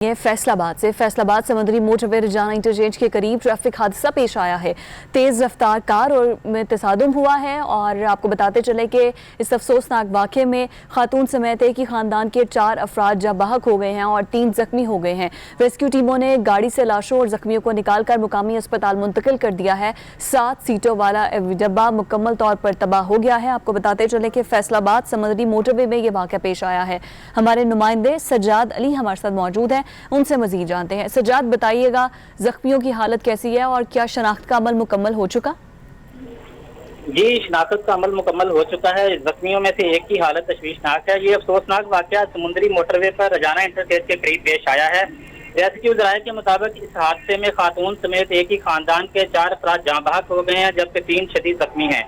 ये फैसलाबाद समुद्री motorway रजाना interchange के करीब ट्रैफिक हादसा पेश आया है। तेज रफ्तार कार और में तसादुम हुआ है और आपको बताते चले कि इस अफसोसनाक वाक़े में खातून समेत एक ही खानदान के 4 अफराद जाँ बहक हो गए हैं और 3 जख्मी हो गए हैं। रेस्क्यू टीमों ने गाड़ी से लाशों और जख्मियों को निकालकर मुकामी अस्पताल मुंतकिल कर दिया है। 7 सीटों वाला डब्बा मुकम्मल तौर पर तबाह हो गया है। आपको बताते चले कि फैसलाबाद समुद्री मोटरवे में ये वाक़या पेश आया है। हमारे नुमाइंदे सज्जाद अली हमारे साथ मौजूद हैं, उनसे मजीद जानते हैं। सज्जाद, बताइएगा जख्मियों की हालत कैसी है और क्या शनाख्त का अमल मुकम्मल हो चुका? जी, शनाख्त का अमल मुकम्मल हो चुका है। जख्मियों में से एक की हालत तशवीशनाक है। ये अफसोसनाक वाक़या समुद्री मोटरवे पर रजाना इंटरचेंज के करीब पेश आया है। रेस्क्यू ज़राए के मुताबिक इस हादसे में खातून समेत एक ही खानदान के 4 अफराद जाँ बहक हो गए हैं, जबकि 3 शदीद जख्मी हैं,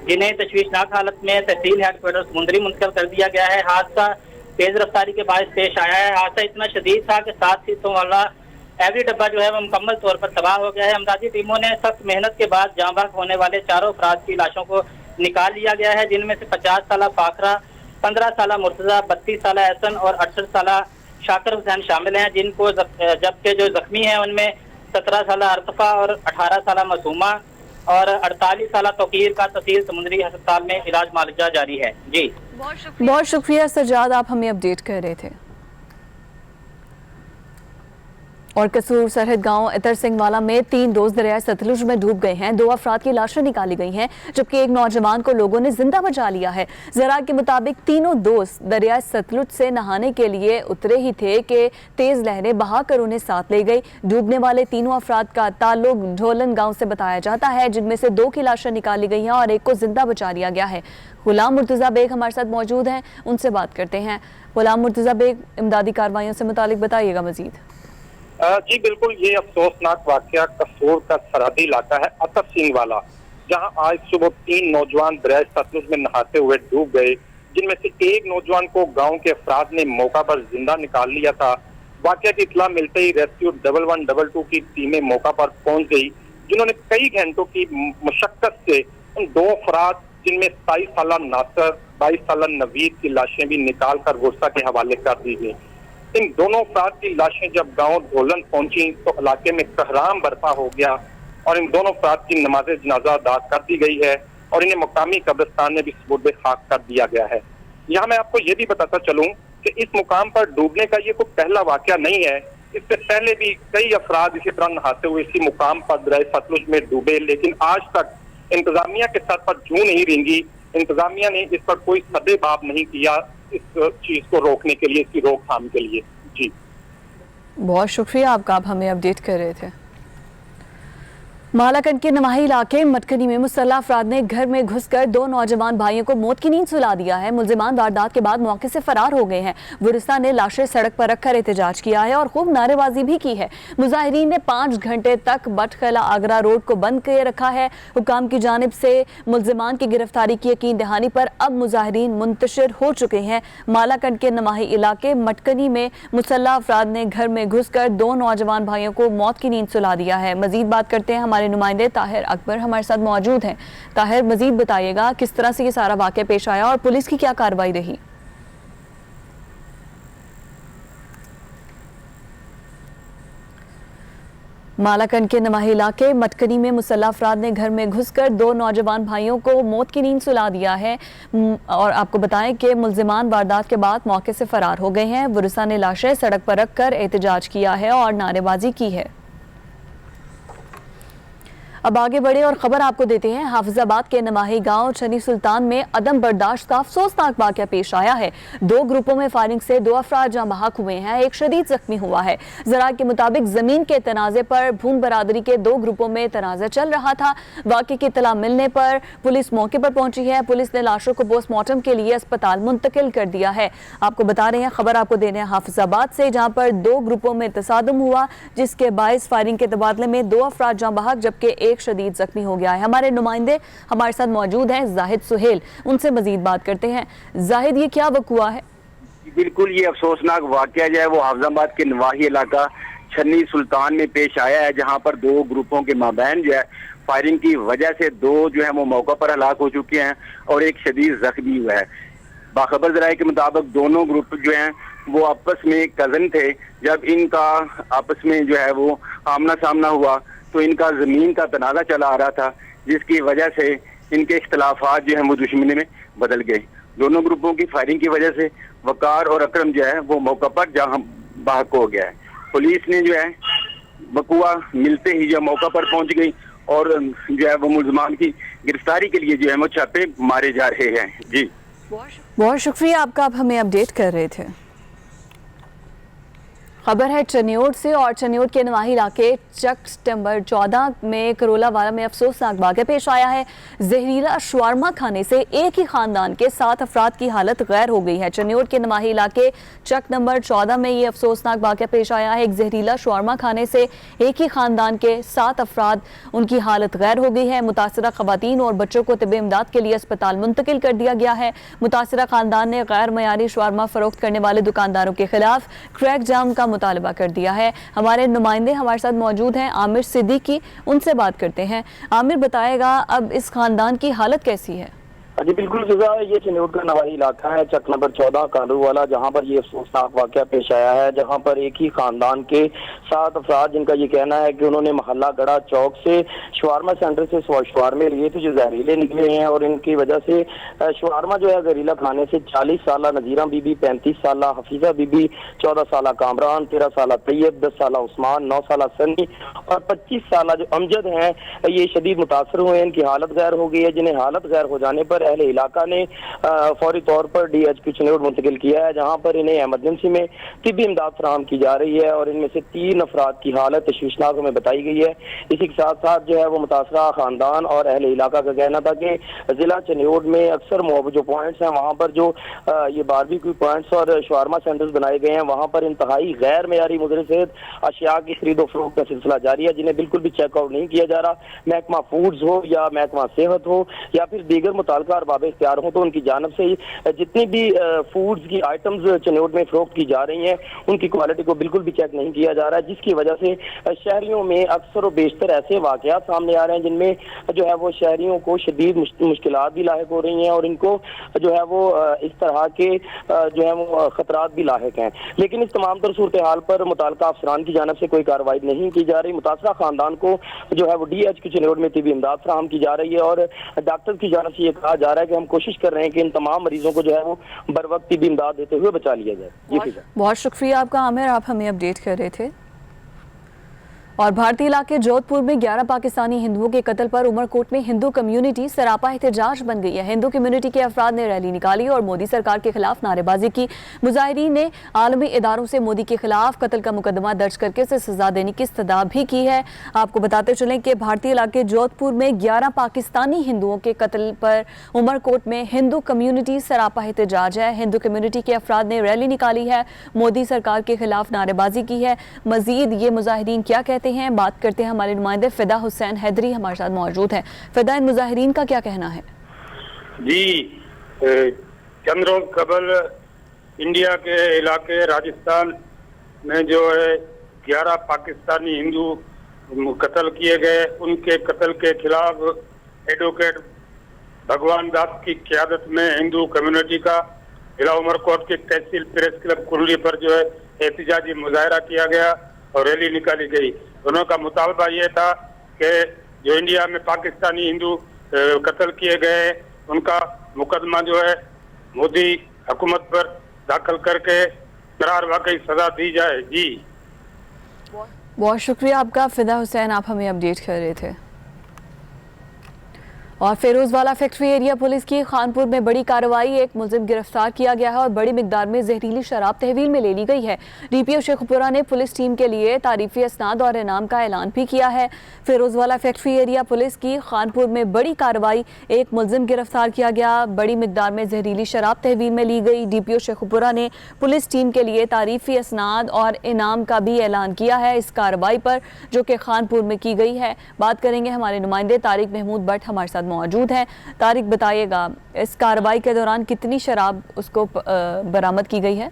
जिन्हें तशवीशनाक हालत में तहसील हेडक्वार्टर समुद्री मुंतकिल कर दिया गया है। हादसा तेज रफ्तारी के बायस पेश आया है। हादसा इतना शदीद था कि 7 सीटों वाला एवरी डब्बा जो है वो मुकम्मल तौर पर तबाह हो गया है। अमदादी टीमों ने सख्त मेहनत के बाद जाँ बहक होने वाले 4 अफराद की लाशों को निकाल लिया गया है, जिनमें से 50 साला फाखरा, 15 साला मुर्तजा, 32 साला एहसन और 68 साला शाकिर हुसैन शामिल हैं, जिनको जबकि जो जख्मी हैं उनमें 17 साला अरतफा और 18 साला मासूमा और 48 साला तौकीर का तहसील समुद्री अस्पताल में इलाज मुआवजा जारी है। जी, बहुत शुक्रिया सज्जाद, आप हमें अपडेट कर रहे थे। और कसूर सरहद गांव इतर सिंह वाला में 3 दोस्त दरिया सतलुज में डूब गए हैं। 2 अफराद की लाशें निकाली गई हैं, जबकि एक नौजवान को लोगों ने जिंदा बचा लिया है। जरा के मुताबिक तीनों दोस्त दरिया सतलुज से नहाने के लिए उतरे ही थे कि तेज लहरें बहाकर उन्हें साथ ले गई। डूबने वाले तीनों अफराद का ताल्लुक ढोलन गाँव से बताया जाता है, जिनमें से 2 की लाशें निकाली गई हैं और एक को जिंदा बचा लिया गया है। गुलाम मुर्तजा बेग हमारे साथ मौजूद हैं, उनसे बात करते हैं। गुलाम मुर्तजा बेग, इमदादी कार्रवाइयों से मुतालिक बताइएगा मजीद। जी बिल्कुल, ये अफसोसनाक वाकया कसूर का सरहदी इलाका है अतर सिंह वाला, जहां आज सुबह 3 नौजवान दरिया सतलुज में नहाते हुए डूब गए, जिनमें से एक नौजवान को गांव के अफराद ने मौका पर जिंदा निकाल लिया था। वाकया की इत्तला मिलते ही रेस्क्यू 1112 की टीमें मौका पर पहुंच गई, जिन्होंने कई घंटों की मशक्कत से उन 2 अफराद जिनमें 27 साला नासर, 22 साला नवीद की लाशें भी निकाल कर गुस्सा के हवाले कर दी गई। इन दोनों अफराद की लाशें जब गांव ढोलन पहुंची तो इलाके में कहराम बर्पा हो गया और इन दोनों अफराद की नमाज जनाजा अदा कर दी गई है और इन्हें मकामी कब्रिस्तान में भी सुपुर्द खाक कर दिया गया है। यहाँ मैं आपको ये भी बताता चलूं कि इस मुकाम पर डूबने का ये कोई पहला वाकया नहीं है। इससे पहले भी कई अफराद इसी तरह नहाते हुए इसी मुकाम पर दरिया सतलुज में डूबे, लेकिन आज तक इंतजामिया के सर पर जूं नहीं रेंगी। इंतजामिया ने इस पर कोई सदेबाब नहीं किया इस चीज को रोकने के लिए, इसकी रोकथाम के लिए। जी, बहुत शुक्रिया आपका, आप हमें अपडेट कर रहे थे। मालाकंड के नवाही इलाके मटकनी में मुसल्लह अफराद ने घर में घुसकर 2 नौजवान भाइयों को मौत की नींद सुला दिया है। मुल्जिमान वारदात के बाद मौके से फरार हो गए हैं। गुरिस्ता ने लाशें सड़क पर रखकर एहतजाज किया है और खूब नारेबाजी भी की है। मुजाहिरीन ने 5 घंटे तक बटखला आगरा रोड को बंद किए रखा है। हुकाम की जानिब से मुल्जिमान की गिरफ्तारी की यकीन दहानी पर अब मुजाहिरीन मुंतशिर हो चुके हैं। मालाकंड के नवाही इलाके मटकनी में मुसल्लह अफराद ने घर में घुसकर 2 नौजवान भाइयों को मौत की नींद सुला दिया है। मजीद बात करते हैं, हमारे नुमाइंदे ताहिर अकबर हमारे साथ मौजूद हैं। ताहिर, मजीद बताइएगा किस तरह से ये सारा वाकया पेश आया और पुलिस की क्या कार्रवाई रही? मालाकंड के नवाही इलाके मटकनी में मुसल्लह अफराद ने घर में घुसकर 2 नौजवान भाइयों को मौत की नींद सुला दिया है और आपको बताएं कि मुल्जिमान वारदात के बाद मौके से फरार हो गए हैं। गुरिस्ता ने लाशें सड़क पर रखकर एहतजाज किया है और नारेबाजी की है। अब आगे बढ़े और खबर आपको देते हैं। हाफिजाबाद के नवाही गांव छनी सुल्तान में अदम बर्दाश्त का अफसोसनाक वाकया पेश आया है। 2 ग्रुपों में फायरिंग से 2 अफराद जाँ बहक हुए हैं, एक शदीद जख्मी हुआ है। जरा के मुताबिक जमीन के तनाजे पर भूम बरादरी के 2 ग्रुपों में तनाजा चल रहा था। वाकये की इत्तला मिलने पर पुलिस मौके पर पहुंची है। पुलिस ने लाशों को पोस्टमार्टम के लिए अस्पताल मुंतकिल कर दिया है। आपको बता रहे हैं, खबर आपको दे रहे हैं हाफिजाबाद से, जहाँ पर 2 ग्रुपों में तसादुम हुआ, जिसके बायस फायरिंग के तबादले में 2 अफराद जाँ बहक जबकि एक शदीद जख्मी हो गया है। हमारे नुमाइंदे हमारे साथ मौजूद हैं, जाहिद सुहेल, उनसे मजीद बात करते हैं। जाहिद, ये क्या वक़ुआ है? बिल्कुल, ये अफसोसनाक वाकया जो है वो हाफिजाबाद के नवाही इलाका छन्नी सुल्तान में पेश आया है, जहां पर 2 ग्रुपों के माबैन जो है फायरिंग की वजह से 2 जो है वो मौका पर हलाक हो चुके हैं और एक शदीद जख्मी हुआ है। बाखबर ज़राए के मुताबिक दोनों ग्रुप जो हैं वो आपस में कज़न थे। जब इनका आपस में जो है वो आमना सामना हुआ तो इनका ज़मीन का तनाज़ा चला आ रहा था, जिसकी वजह से इनके इख्तलाफात जो हैं वो दुश्मनी में बदल गए। दोनों ग्रुपों की फायरिंग की वजह से वकार और अकरम जो है वो मौका पर जहां बाहक हो गया है। पुलिस ने जो है बकुआ मिलते ही जो मौका पर पहुंच गई और जो है वो मुलजमान की गिरफ्तारी के लिए जो है वो छापे मारे जा रहे हैं। जी बहुत शुक्रिया आपका, आप हमें अपडेट कर रहे थे। खबर है चनियोट से, और चनियोट के नवाही इलाके चक नंबर 14 में करोलावाला में अफसोसनाक वाक़या पेश आया है। जहरीला शवारमा खाने से एक ही खानदान के 7 अफराद की हालत गैर हो गई है। चनियोट के नवाही इलाके चक नंबर 14 में ये अफसोसनाक वाक़या पेश आया है। एक जहरीला शवारमा खाने से एक ही खानदान के 7 अफराद उनकी हालत गैर हो गई है। मुतासरा खवातीन और बच्चों को तिब्बी इमदाद के लिए अस्पताल मुंतकिल कर दिया गया है। मुतासरा खानदान ने गैर मयारी शवारमा फरोख्त करने वाले दुकानदारों के खिलाफ क्रैक जाम का मुतालबा कर दिया है। हमारे नुमाइंदे हमारे साथ मौजूद हैं, आमिर सिद्दीकी, उनसे बात करते हैं। आमिर, बताएगा अब इस खानदान की हालत कैसी है? जी बिल्कुल फिजा, ये चनियोट का नवाही इलाका है चक नंबर 14 कालूवाला, जहां पर ये अफसोसनाक वाक़या पेश आया है, जहां पर एक ही खानदान के 7 अफराद, जिनका ये कहना है कि उन्होंने मोहल्ला गड़ा चौक से शवारमा सेंटर से शवारमे लिए थे जो जहरीले निकले हैं, और इनकी वजह से शवारमा जो है जहरीला खाने से 40 साल नजीरा बीबी, 35 साल हफीजा बीबी, 14 साल कामरान, 13 साल तैयब, 10 साल उस्मान, 9 साल सनी और 25 साल जो अमजद हैं, ये शदीद मुतासर हुए हैं। इनकी हालत गैर हो गई है, जिन्हें हालत गैर हो जाने पर अहले इलाका ने फौरी तौर पर DHP चनियोट मुंतकिल किया है, जहां पर इन्हें इमरजेंसी में तिब्बी इमदाद फराहम की जा रही है, और इनमें से 3 अफराद की हालत तशवीशनाक में बताई गई है। इसी के साथ साथ जो है वो मुतासरा खानदान और अहले इलाका का कहना था कि जिला चनियोट में अक्सर जो पॉइंट्स हैं वहां पर जो ये बारबेक्यू पॉइंट्स और शवारमा सेंटर्स बनाए गए हैं, वहां पर इंतहाई गैर मेयारी मुदर सेहत अशिया की खरीदो फरोख्त का सिलसिला जारी है, जिन्हें बिल्कुल भी चेकआउट नहीं किया जा रहा। महकमा फूड्स हो या महकमा सेहत हो या फिर दीगर मुताल्लिका अरबाब इख्तियार हो, तो उनकी जानब से जितनी भी फूड्स की आइटम्स चनियोट में फरोख्त की जा रही हैं, उनकी क्वालिटी को बिल्कुल भी चेक नहीं किया जा रहा है, जिसकी वजह से शहरियों में अक्सर और बेशतर ऐसे वाक़यात सामने आ रहे हैं जिनमें जो है वो शहरियों को शदीद मुश्किलात भी लाहिक हो रही हैं, और इनको जो है वो इस तरह के जो है वो खतरात भी लाहिक हैं। लेकिन इस तमाम तर सूरत हाल पर मुताल्लिका अफसरान की जानब से कोई कार्रवाई नहीं की जा रही। मुतासरा खानदान को जो है वो DHP चनियोट में तिब्बी इमदाद फराहम की जा रही है, और डॉक्टर की जानब से ये कहा जा रहा है कि हम कोशिश कर रहे हैं कि इन तमाम मरीजों को जो है वो बर वक्त तिब्बी इमदाद देते हुए बचा लिया जाए। बहुत शुक्रिया आपका आमिर, आप हमें अपडेट कर रहे थे। और भारतीय इलाके जोधपुर में 11 पाकिस्तानी हिंदुओं के कत्ल पर उमरकोट में हिंदू कम्युनिटी सरापा एहतजाज बन गई है। हिंदू कम्युनिटी के अफराद ने रैली निकाली और मोदी सरकार के खिलाफ नारेबाजी की। मुजाहिरीन ने आलमी इदारों से मोदी के खिलाफ कत्ल का मुकदमा दर्ज करके उसे सजा देने की इस्तदा भी की है। आपको बताते चलें कि भारतीय इलाके जोधपुर में 11 पाकिस्तानी हिंदुओं के कत्ल पर उमरकोट में हिंदू कम्युनिटी सरापा एहतजाज है। हिंदू कम्युनिटी के अफराद ने रैली निकाली है, मोदी सरकार के खिलाफ नारेबाजी की है। मजीद ये मुजाहिरीन क्या कहते हैं, बात करते हैं। हमारे नुमाइंदे फिदा हुसैन हैदरी हमारे साथ मौजूद हैं। फिदा, इन मुजाहिरीन का क्या कहना है? जी, चंद रोज कबल इंडिया के इलाके राजस्थान में जो है 11 पाकिस्तानी हिंदू कत्ल किए गए, उनके कत्ल के खिलाफ एडवोकेट भगवान दास की क़यादत में हिंदू कम्युनिटी का जिला उमरकोट के तहसील प्रेस क्लब कुंडली पर जो है एहतजाजी मुजाहरा किया गया और रैली निकाली गई। दोनों का मुतालबा ये था कि जो इंडिया में पाकिस्तानी हिंदू कत्ल किए गए उनका मुकदमा जो है मोदी हुकूमत पर दाखिल करके करार वाकई सजा दी जाए। जी बहुत शुक्रिया आपका फिदा हुसैन, आप हमें अपडेट कर रहे थे। और फिरोजवाला फैक्ट्री एरिया पुलिस की खानपुर में बड़ी कार्रवाई, एक मुलजिम गिरफ्तार किया गया है और बड़ी मिकदार में जहरीली शराब तहवील में ले ली गई है। DPO शेखपुरा ने पुलिस टीम के लिए तारीफी असनाद और इनाम का ऐलान भी किया है। फिरोजवाला फैक्ट्री एरिया पुलिस की खानपुर में बड़ी कार्रवाई, एक मुलजिम गिरफ्तार किया गया, बड़ी मिकदार में जहरीली शराब तहवील में ली गई। DPO शेखपुरा ने पुलिस टीम के लिए तारीफी असनाद और इनाम का भी ऐलान किया है इस कार्रवाई पर, जो कि खानपुर में की गई है। बात करेंगे, हमारे नुमाइंदे तारिक महमूद भट्ट हमारे साथ मौजूद हैं। तारिक, बताइएगा इस कार्रवाई के दौरान कितनी शराब उसको बरामद की गई है?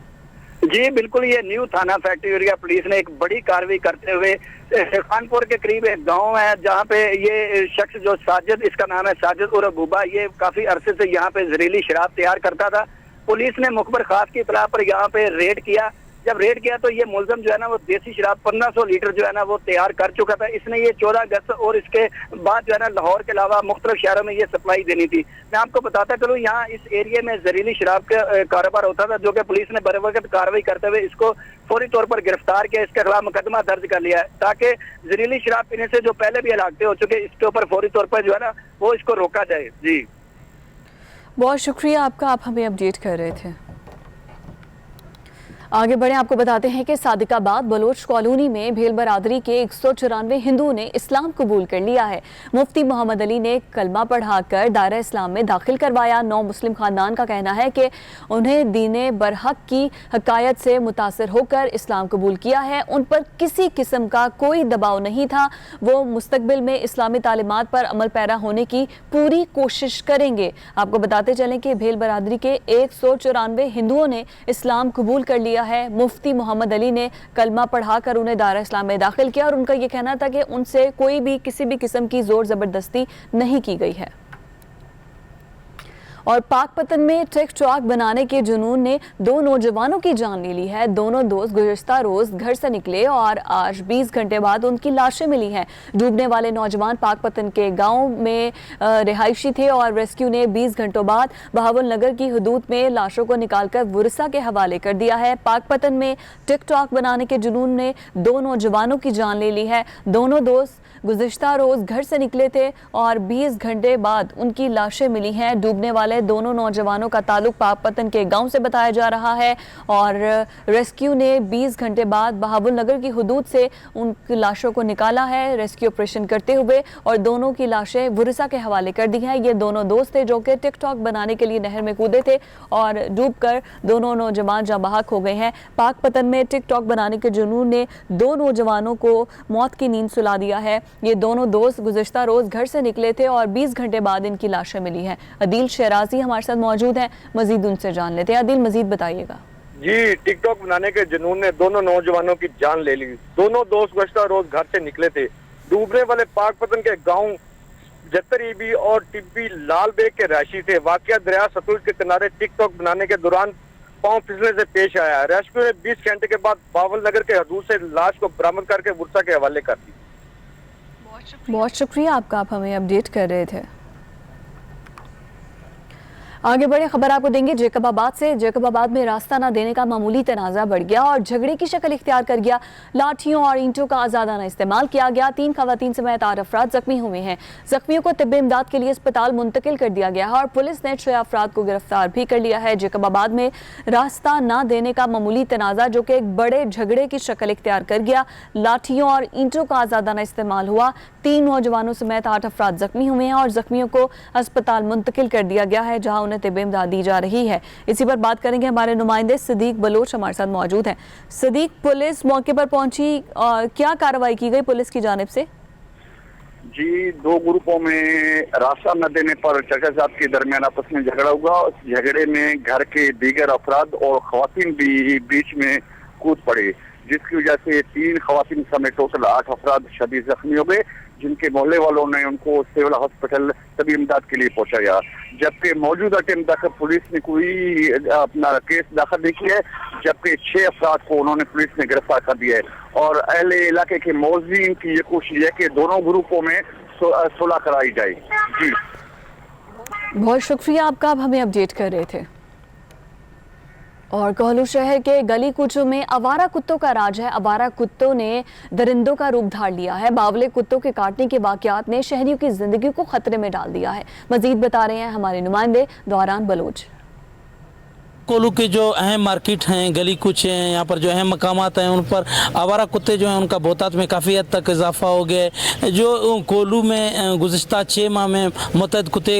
जी बिल्कुल, ये न्यू थाना फैक्ट्री एरिया पुलिस ने एक बड़ी कार्रवाई करते हुए खानपुर के करीब एक गांव है जहां पे ये शख्स जो साजिद, इसका नाम है साजिद उर्फ बुबा, ये काफी अरसे से यहाँ पे जहरीली शराब तैयार करता था पुलिस ने मुखबर खास की इतला पर यहाँ पे रेड किया। जब रेड किया तो ये मुलजम जो है ना वो देसी शराब 1500 लीटर जो है ना वो तैयार कर चुका था। इसने ये 14 अगस्त और इसके बाद जो है ना लाहौर के अलावा मुख्तलिफ शहरों में ये सप्लाई देनी थी। मैं आपको बताता चलूँ, यहाँ इस एरिया में जहरीली शराब का कारोबार होता था, जो कि पुलिस ने बरवक्त कार्रवाई करते हुए इसको फौरी तौर पर गिरफ्तार किया, इसके खिलाफ मुकदमा दर्ज कर लिया है, ताकि जहरीली शराब पीने से जो पहले भी हलाकतें हो चुके इसके ऊपर फौरी तौर पर जो है ना वो इसको रोका जाए। जी बहुत शुक्रिया आपका, आप हमें अपडेट कर रहे थे। आगे बढ़े, आपको बताते हैं कि सादिकाबाद बलोच कॉलोनी में भेल बरादरी के 194 हिंदुओं ने इस्लाम कबूल कर लिया है। मुफ्ती मोहम्मद अली ने कलमा पढ़ाकर दायरा इस्लाम में दाखिल करवाया। 9 मुस्लिम खानदान का कहना है कि उन्हें दीन बरहक की हकायत से मुतासर होकर इस्लाम कबूल किया है। उन पर किसी किस्म का कोई दबाव नहीं था। वो मुस्तकबिल में इस्लामी तालीमात पर अमल पैरा होने की पूरी कोशिश करेंगे। आपको बताते चलें कि भेल बरादरी के 194 हिंदुओं ने इस्लाम कबूल कर लिया है। मुफ्ती मोहम्मद अली ने कलमा पढ़ाकर उन्हें दायरा इस्लाम में दाखिल किया और उनका ये कहना था कि उनसे कोई भी किसी भी किस्म की जोर जबरदस्ती नहीं की गई है। और पाकपतन में टिकटॉक बनाने के जुनून ने 2 नौजवानों की जान ले ली है। दोनों दोस्त गुज़िश्ता रोज घर से निकले और आज 20 घंटे बाद उनकी लाशें मिली हैं। डूबने वाले नौजवान पाकपतन के गांव में रिहायशी थे और रेस्क्यू ने 20 घंटों बाद बहावल नगर की हदूद में लाशों को निकालकर वुरसा के हवाले कर दिया है। पाकपतन में टिकटॉक बनाने के जुनून ने 2 नौजवानों की जान ले ली है। दोनों दोस्त गुज़िश्ता रोज घर से निकले थे और 20 घंटे बाद उनकी लाशें मिली हैं। डूबने वाले दोनों नौजवानों का ताल्लुक पाकपतन के गांव से बताया जा रहा है और रेस्क्यू ने 20 घंटे बाद बहावल नगर की हदूद से उन लाशों को निकाला है रेस्क्यू ऑपरेशन करते हुए और दोनों की लाशें वुरसा के हवाले कर दी हैं। ये दोनों दोस्त थे जो कि टिकटॉक बनाने के लिए नहर में कूदे थे और डूबकर दोनों नौजवान जाँ बहक हो गए हैं। पाकपतन में टिकटॉक बनाने के जुनून ने 2 नौजवानों को मौत की नींद सुला दिया है। ये दोनों दोस्त गुज़िश्ता रोज घर से निकले थे और 20 घंटे बाद इनकी लाशें मिली हैं। अदील शहराजी हमारे साथ मौजूद हैं, मजीद उनसे जान लेते हैं। अदील, मजीद बताइएगा। जी, टिकटॉक बनाने के जुनून ने दोनों नौजवानों की जान ले ली। दोनों दोस्त गुज़िश्ता रोज घर से निकले थे। डूबने वाले पाकपतन के गांव जतरीबी और टिब्बी लाल बेग के रहायशी थे। वाकया दरिया सतलुज के किनारे टिकटॉक बनाने के दौरान पांव फिसलने से पेश आया। रेस्क्यू ने 20 घंटे के बाद बावल नगर के हदूद से लाश को बरामद करके वुरसा के हवाले कर दी। बहुत शुक्रिया आपका, आप हमें अपडेट कर रहे थे। आगे बढ़े, खबर आपको देंगे जेकबाबाद से। जेकबाबाद में रास्ता न देने का मामूली तनाज़ा बढ़ गया और झगड़े की शक्ल इख्तियार कर गया। लाठियों और ईंटों का आज़ादाना इस्तेमाल किया गया। 3 खवातीन समेत 8 अफराद जख्मी हुए हैं। जख्मियों को तिब्बी इमदाद के लिए अस्पताल मुंतकिल कर दिया गया है और पुलिस ने 6 अफराद को गिरफ्तार भी कर लिया है। जेकबाबाद में रास्ता न देने का मामूली तनाज़ा जो कि एक बड़े झगड़े की शक्ल इख्तियार कर गया। लाठियों और ईंटों का आज़ादाना इस्तेमाल हुआ। 3 नौजवानों समेत 8 अफराद जख्मी हुए हैं और जख्मियों को अस्पताल मुंतकिल कर दिया गया है जहाँ उन्हें तिब्बी इमदाद दी जा रही है। इसी पर बात करेंगे, हमारे नुमाइंदे सदीक बलोच हमारे साथ मौजूद हैं। सदीक, पुलिस मौके पर पहुंची, क्या कार्रवाई की गई पुलिस की जानिब से? जी, 2 ग्रुपों में रास्ता न देने पर चचाजात के दरमियान आपस में झगड़ा हुआ। उस झगड़े में घर के दीगर अफराद और खवातीन भी बीच में कूद पड़े, जिसकी वजह से 3 खवातीन समेत टोटल 8 अफराद शदीद जख्मी हो गए, जिनके मोहल्ले वालों ने उनको सिविल हॉस्पिटल तबी इमदाद के लिए पहुंचाया। जबकि मौजूदा टाइम तक पुलिस ने कोई अपना केस दाखिल नहीं किया है, जबकि 6 अफराद को उन्होंने पुलिस ने गिरफ्तार कर दिया है और अहले इलाके के मौज़ीन की ये कोशिश है कि दोनों ग्रुपों में सुलह कराई जाए। जी, बहुत शुक्रिया आपका, आप हमें अपडेट कर रहे थे। और कोहलू शहर के गली कूचों में आवारा कुत्तों का राज है। आवारा कुत्तों ने दरिंदों का रूप धार लिया है। बावले कुत्तों के काटने के वाकयात ने शहरियों की जिंदगी को खतरे में डाल दिया है। मजीद बता रहे हैं हमारे नुमाइंदे दौरान बलोच। कोलू के जो अहम मार्केट हैं, गली कुछ हैं, यहाँ पर जो अहम मकामात हैं, उन पर आवारा कुत्ते जो हैं उनका बहुतात में काफ़ी हद तक इजाफा हो गया है। जो कोलू में गुज़िश्ता 6 माह में मुतअद्दिद कुत्ते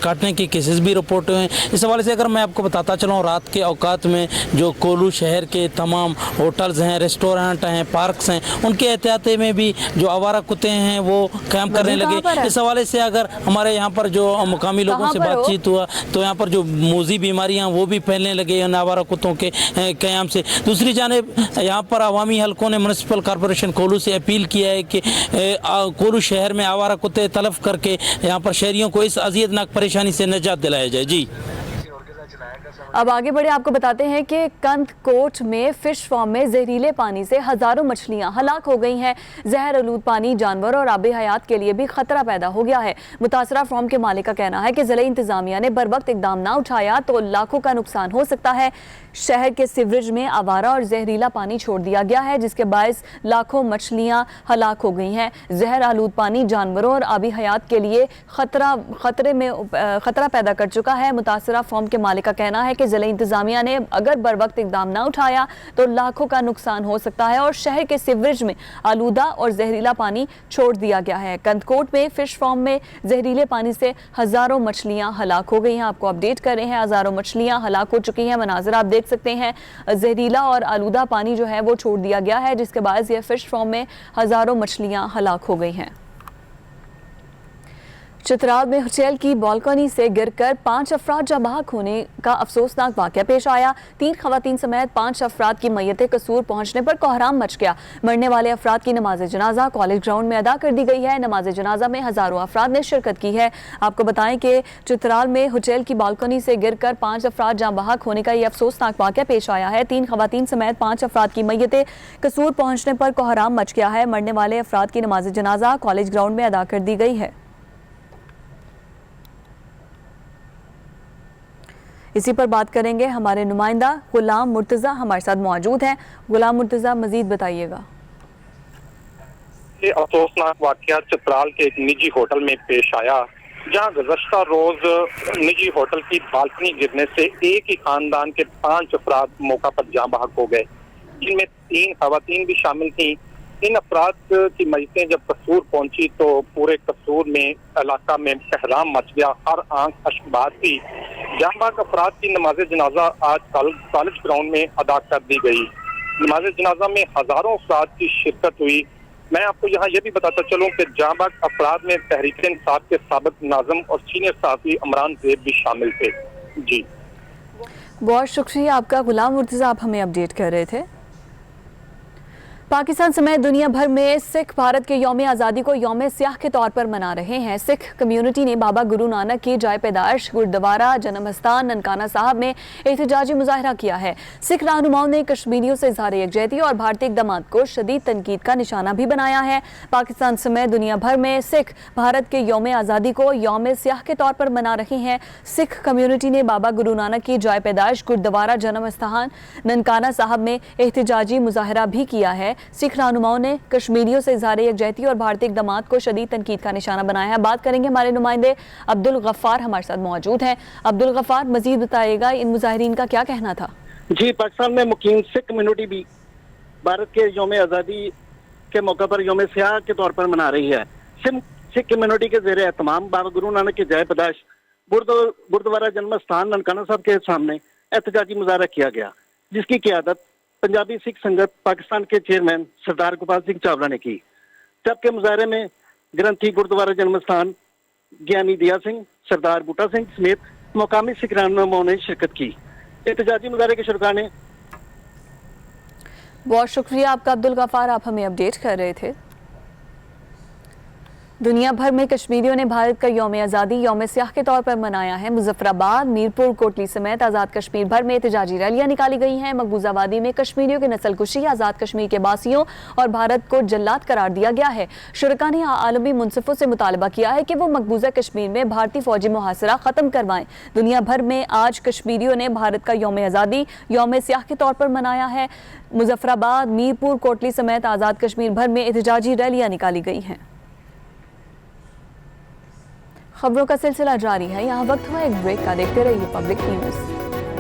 काटने के केसेस भी रिपोर्ट हुए हैं। इस हवाले से अगर मैं आपको बताता चलूँ, रात के औकात में जो कोलू शहर के तमाम होटल्स हैं, रेस्टोरेंट हैं, पार्क्स हैं, उनके एहतियाते में भी जो आवारा कुत्ते हैं वो क़याम करने लगे। इस हवाले से अगर हमारे यहाँ पर जो मुकामी लोगों से बातचीत हुआ तो यहाँ पर जो मोज़ी बीमारियाँ वो भी फैलने लगे इन आवारा कुत्तों के क़याम से। दूसरी जानिब यहाँ पर अवामी हलकों ने म्युनिसिपल कॉरपोरेशन कोलू से अपील किया है कि कोलू शहर में आवारा कुत्ते तलफ करके यहाँ पर शहरियों को इस अज़ियतनाक परेशानी से निजात दिलाया जाए। जी, अब आगे बढ़े, आपको बताते हैं कि कंदकोट में फिश फार्म में जहरीले पानी से हजारों मछलियां हलाक हो गई हैं। जहर आलूद पानी जानवरों और आबे हयात के लिए भी खतरा पैदा हो गया है। मुतासरा फार्म के मालिक का कहना है कि जिला इंतजामिया ने बर वक्त इकदाम ना उठाया तो लाखों का नुकसान हो सकता है। शहर के सीवरेज में आवारा और जहरीला पानी छोड़ दिया गया है, जिसके बायस लाखों मछलियां हलाक हो गई हैं। जहर आलूद पानी जानवरों और आबी हयात के लिए खतरा पैदा कर चुका है। मुतासरा फार्म के मालिक का कहना है कि जिला इंतजामिया ने अगर बर वक्त इकदाम ना उठाया तो लाखों का नुकसान हो सकता है और शहर के सीवरेज में आलूदा और जहरीला पानी छोड़ दिया गया है। कंदकोट में फिश फार्म में जहरीले पानी से हजारों मछलियां हलाक हो गई हैं। आपको अपडेट कर रहे हैं, हजारों मछलियां हलाक हो चुकी हैं। मनाज़िर आप देख सकते हैं, जहरीला और आलूदा पानी जो है वो छोड़ दिया गया है, जिसके बाद ये फिश फार्म में हजारों मछलियां हलाक हो गई हैं। चित्राल में होटल की बालकनी से गिरकर 5 अफराद जाँ बहक होने का अफसोसनाक वाक़या पेश आया। 3 खवातीन समेत 5 अफराद की मैयत कसूर पहुंचने पर कोहराम मच गया। मरने वाले अफराद की नमाज जनाजा कॉलेज ग्राउंड में अदा कर दी गई है। नमाज जनाजा में हजारों अफराद ने शिरकत की है। आपको बताएं कि चित्राल में होटल की बालकनी से गिरकर 5 अफराद जाँ बहक होने का यह अफसोसनाक वाक़या पेश आया है। 3 खवातीन समेत 5 अफराद की मैयत कसूर पहुंचने पर कोहराम मच गया है। मरने वाले अफराद की नमाज जनाजा कॉलेज ग्राउंड में अदा कर दी गई है। इसी पर बात करेंगे, हमारे नुमाइंदा गुलाम मुर्तज़ा हमारे साथ मौजूद हैं। गुलाम मुर्तज़ा, मजीद बताइएगा। ये अफसोसनाक वाकया चित्राल के एक निजी होटल में पेश आया, जहां गुज़श्ता रोज निजी होटल की बालकनी गिरने से एक ही खानदान के 5 अफराद मौका पर जाँ बहक हो गए, जिनमें 3 खवातीन भी शामिल थीं। इन अफराद की मैयतें जब कसूर पहुंची तो पूरे कसूर में इलाका में कोहराम मच गया। हर आंख अशबात थी। जाँ बहक अफराद की नमाज जनाजा आज कॉलेज ग्राउंड में अदा कर दी गई। नमाज जनाजा में हजारों अफराद की शिरकत हुई। मैं आपको यहाँ ये भी बताता चलूँ कि जाँ बहक अफराद में तहरीक इंसाफ के साबिक नाज़िम और सीनियर सहाफ़ी इमरान ज़ेब भी शामिल थे। जी बहुत शुक्रिया आपका गुलाम मुर्तज़ा, आप हमें अपडेट कर रहे थे। पाकिस्तान समेत दुनिया भर में सिख भारत के यौम आज़ादी को यौम सियाह के तौर पर मना रहे हैं। सिख कम्युनिटी ने बाबा गुरु नानक की जाए पैदाइश गुरुद्वारा जन्मस्थान ननकाना साहब में एहतजाजी मुजाहरा किया है। सिख रहनुमाओं ने कश्मीरियों से इज़हार यकजहती और भारतीय इक़दामात को शदीद तनकीद का निशाना भी बनाया है। पाकिस्तान समेत दुनिया भर में सिख भारत के यौम आज़ादी को यौम सियाह के तौर पर मना रहे हैं। सिख कम्युनिटी ने बाबा गुरु नानक की जाए पैदाइश गुरुद्वारा जन्मस्थान ननकाना साहब में एहतजाजी मुजाहरा भी किया है। सिख रहनुमाओं ने कश्मीरियों से इज़हार यकजहती और भारतीय इक़दामात को शदीद तनकीद का निशाना बनाया है। बात करेंगे, हमारे नुमाइंदे अब्दुल गफ्फार हमारे साथ मौजूद हैं। अब्दुल गफ्फार, मजीद बताइएगा, इन मुजाहिरीन का क्या कहना था? जी, पाकिस्तान में मुकीम सिख कम्युनिटी भी भारत के यौम आज़ादी के मौके पर यौम सियाह के तौर पर मना रही है। सिख कम्युनिटी के ज़ेरे एहतमाम बाबा गुरु नानक की जाए पैदाइश गुरुद्वारा जन्मस्थान ननकाना साहब के सामने एहतजाजी मुजाहरा किया गया, जिसकी क़ियादत पंजाबी सिख संगत पाकिस्तान के चेयरमैन सरदार गोपाल सिंह चावला ने की। जबकि मुजाहरे में ग्रंथी गुरुद्वारा जन्मस्थान ज्ञानी दिया सिंह, सरदार बूटा सिंह समेत मकामी सिख रहनुमाओं ने शिरकत की। एहतजाजी मुजाहरे के शुरका ने बहुत शुक्रिया आपका अब्दुल गफ्फार, आप हमें अपडेट कर रहे थे। दुनिया भर में कश्मीरियों ने भारत का यौम आज़ादी यौम सियाह के तौर पर मनाया है। मुजफ्फराबाद, मीरपुर, कोटली समेत आज़ाद कश्मीर भर में एहतजाजी रैलियां निकाली गई हैं। मकबूजा वादी में कश्मीरियों की नस्लकुशी, आज़ाद कश्मीर के बासियों और भारत को जल्लाद करार दिया गया है। शुरका ने आलमी मुनसिफों से मुतालबा किया है कि वो मकबूजा कश्मीर में भारतीय फौजी मुहासरा ख़त्म करवाएं। दुनिया भर में आज कश्मीरियों ने भारत का यौम आज़ादी यौम सियाह के तौर पर मनाया है। मुजफ्फराबाद, मीरपुर, कोटली समेत आज़ाद कश्मीर भर में एहतजाजी रैलियां निकाली गई हैं। खबरों का सिलसिला जारी है, यहाँ वक्त हुआ एक ब्रेक का। देखते रहिए पब्लिक न्यूज़।